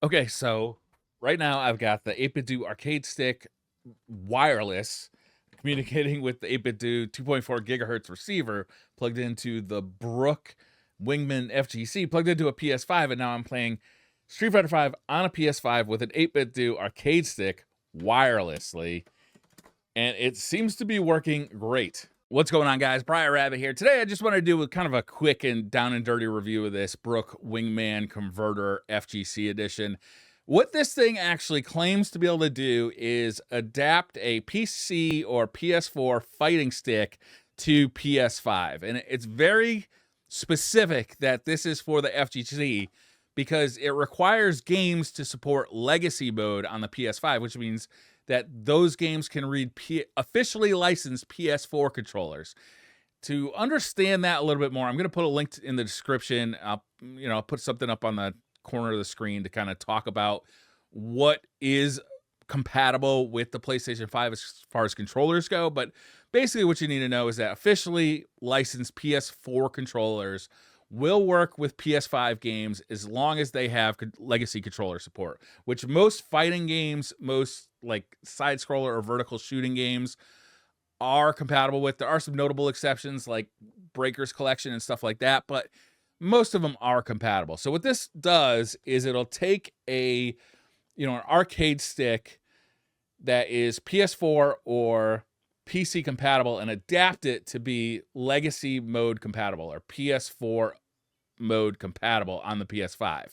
Okay, so right now I've got the 8BitDo arcade stick wireless communicating with the 8BitDo 2.4 gigahertz receiver plugged into the Brook Wingman FGC plugged into a PS5, and now I'm playing Street Fighter 5 on a PS5 with an 8BitDo arcade stick wirelessly, and it seems to be working great. What's going on, guys? Briar Rabbit here. Today I just want to do kind of a quick and down and dirty review of this Brook Wingman Converter FGC edition. What this thing actually claims to be able to do is adapt a PC or PS4 fighting stick to PS5. And it's very specific that this is for the FGC because it requires games to support legacy mode on the PS5, which means that those games can read officially licensed PS4 controllers. To understand that a little bit more, I'm going to put a link in the description. I'll put something up on the corner of the screen to kind of talk about what is compatible with the PlayStation 5 as far as controllers go. But basically what you need to know is that officially licensed PS4 controllers will work with PS5 games as long as they have legacy controller support, which most fighting games, most like side scroller or vertical shooting games are compatible with. There are some notable exceptions like Breaker's Collection and stuff like that, but most of them are compatible. So what this does is it'll take an arcade stick that is PS4 or PC compatible and adapt it to be legacy mode compatible or PS4 mode compatible on the PS5,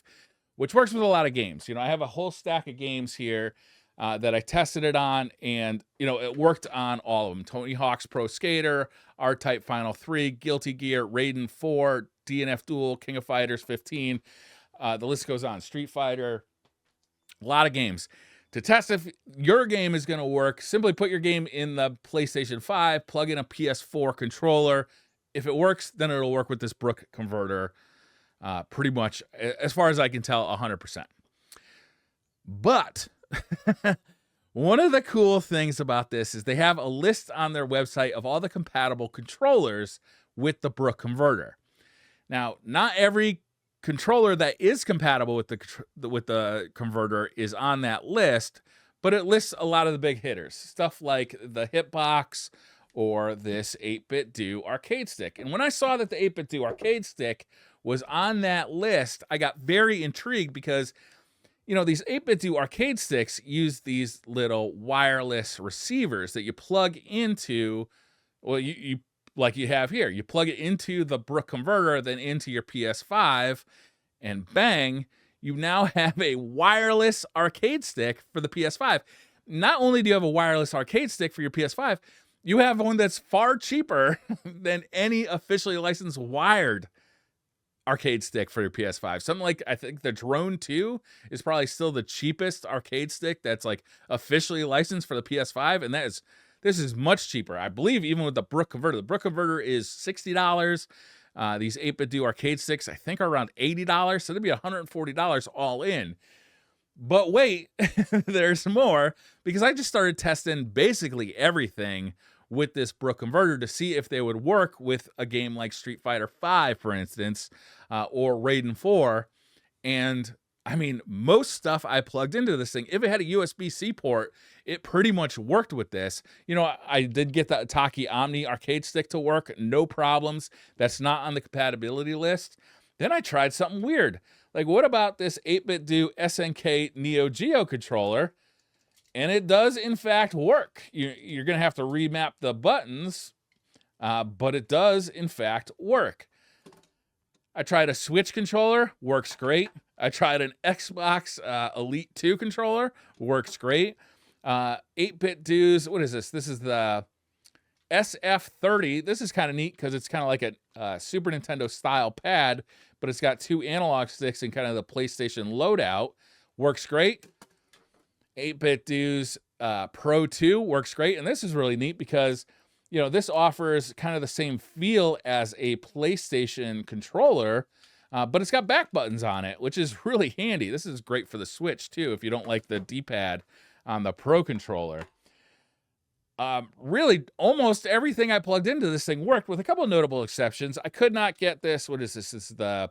which works with a lot of games. I have a whole stack of games here that I tested it on, and it worked on all of them. Tony Hawk's Pro Skater, R-Type Final 3, Guilty Gear, Raiden 4, DNF Duel, King of Fighters 15. The list goes on. Street Fighter, a lot of games. To test if your game is going to work, simply put your game in the PlayStation 5, plug in a PS4 controller. If it works, then it'll work with this Brook converter pretty much, as far as I can tell, 100%. But one of the cool things about this is they have a list on their website of all the compatible controllers with the Brook converter. Now, not every controller that is compatible with the converter is on that list, but it lists a lot of the big hitters, stuff like the Hitbox or this 8BitDo arcade stick. And when I saw that the 8BitDo arcade stick was on that list, I got very intrigued because these 8BitDo arcade sticks use these little wireless receivers that you plug into, well, you like you have here. You plug it into the Brook converter, then into your PS5, and bang, you now have a wireless arcade stick for the PS5. Not only do you have a wireless arcade stick for your PS5, you have one that's far cheaper than any officially licensed wired arcade stick for your PS5. Something like, I think the Drone 2 is probably still the cheapest arcade stick that's like officially licensed for the PS5, and this is much cheaper. I believe even with the Brook converter. The Brook converter is $60. These 8BitDo arcade sticks, I think, are around $80, so it'd be $140 all in. But wait, there's more, because I just started testing basically everything with this Brook converter to see if they would work with a game like Street Fighter 5, for instance, or Raiden 4. And I mean, most stuff I plugged into this thing, if it had a USB-C port, it pretty much worked with this. I did get the Ataki Omni arcade stick to work, no problems. That's not on the compatibility list. Then I tried something weird. Like, what about this 8BitDo SNK Neo Geo controller? And it does, in fact, work. You're going to have to remap the buttons, but it does, in fact, work. I tried a Switch controller, works great. I tried an Xbox Elite 2 controller, works great. 8BitDo's, what is this? This is the SF30. This is kind of neat because it's kind of like a Super Nintendo style pad, but it's got two analog sticks and kind of the PlayStation loadout. Works great. 8BitDo's Pro 2 works great. And this is really neat because this offers kind of the same feel as a PlayStation controller, but it's got back buttons on it, which is really handy. This is great for the Switch, too, if you don't like the D-pad on the Pro controller. Really, almost everything I plugged into this thing worked, with a couple of notable exceptions. I could not get this, what is this? This is the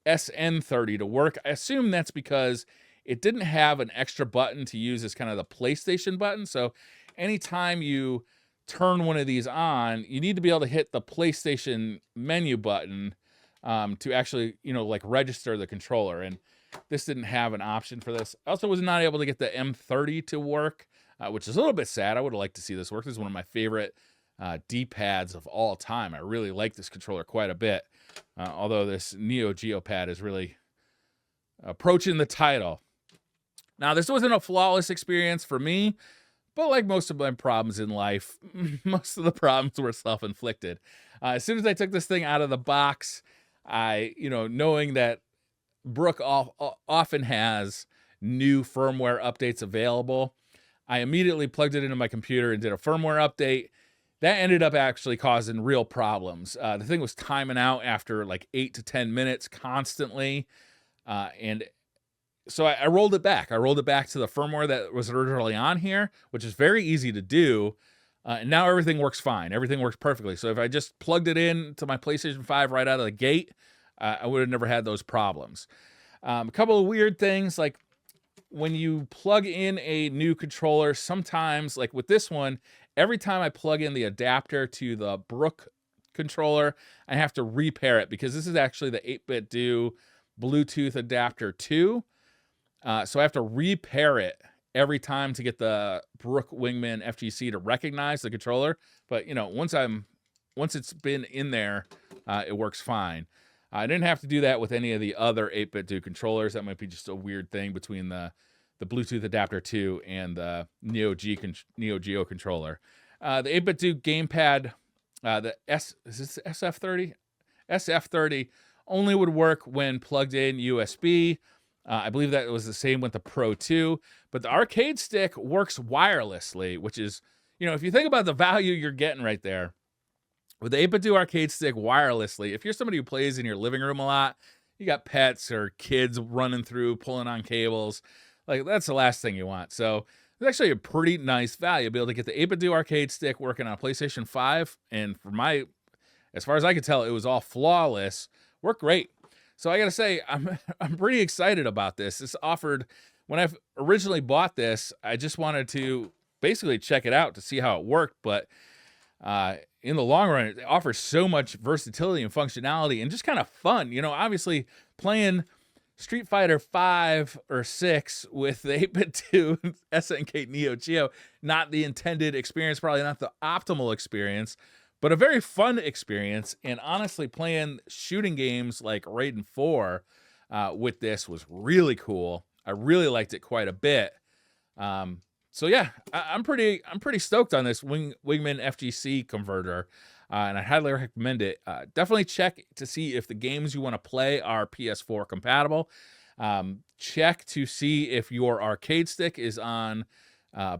SN30 to work. I assume that's because it didn't have an extra button to use as kind of the PlayStation button. So anytime you turn one of these on, you need to be able to hit the PlayStation menu button to actually, like register the controller. And this didn't have an option for this. I also was not able to get the M30 to work, which is a little bit sad. I would have liked to see this work. This is one of my favorite D-pads of all time. I really like this controller quite a bit, although this Neo Geo pad is really approaching the title. Now, this wasn't a flawless experience for me, but like most of my problems in life, most of the problems were self-inflicted. As soon as I took this thing out of the box, knowing that Brook often has new firmware updates available, I immediately plugged it into my computer and did a firmware update. That ended up actually causing real problems. The thing was timing out after like 8 to 10 minutes constantly. And so I rolled it back. I rolled it back to the firmware that was originally on here, which is very easy to do. And now everything works fine. Everything works perfectly. So if I just plugged it in to my PlayStation 5 right out of the gate, I would have never had those problems. A couple of weird things, like when you plug in a new controller, sometimes, like with this one, every time I plug in the adapter to the Brook controller, I have to repair it because this is actually the 8BitDo Bluetooth adapter 2. So I have to repair it every time to get the Brook Wingman FGC to recognize the controller. But once it's been in there, it works fine. I didn't have to do that with any of the other 8BitDo controllers. That might be just a weird thing between the Bluetooth adapter 2 and the Neo Geo controller. The 8BitDo gamepad, is this SF30? SF30 only would work when plugged in USB. I believe that was the same with the Pro 2, but the arcade stick works wirelessly, which is, if you think about the value you're getting right there, with the 8BitDo arcade stick wirelessly, if you're somebody who plays in your living room a lot, you got pets or kids running through, pulling on cables, like that's the last thing you want. So it's actually a pretty nice value to be able to get the 8BitDo arcade stick working on a PlayStation 5. And as far as I could tell, it was all flawless. Worked great. So I got to say, I'm pretty excited about this. This offered, when I originally bought this, I just wanted to basically check it out to see how it worked. But in the long run, it offers so much versatility and functionality and just kind of fun. Obviously playing Street Fighter 5 or 6 with the 8BitDo SNK Neo Geo, not the intended experience, probably not the optimal experience, but a very fun experience. And honestly, playing shooting games like Raiden 4 with this was really cool. I really liked it quite a bit. So yeah, I'm pretty stoked on this Wingman FGC converter, and I highly recommend it. Definitely check to see if the games you want to play are PS4 compatible. Check to see if your arcade stick is on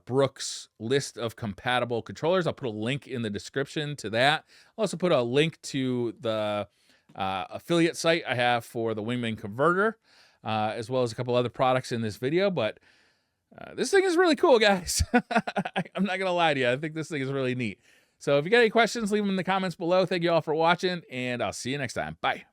Brook's list of compatible controllers. I'll put a link in the description to that. I'll also put a link to the affiliate site I have for the Wingman converter, as well as a couple other products in this video. But this thing is really cool, guys. I'm not going to lie to you. I think this thing is really neat. So if you got any questions, leave them in the comments below. Thank you all for watching, and I'll see you next time. Bye.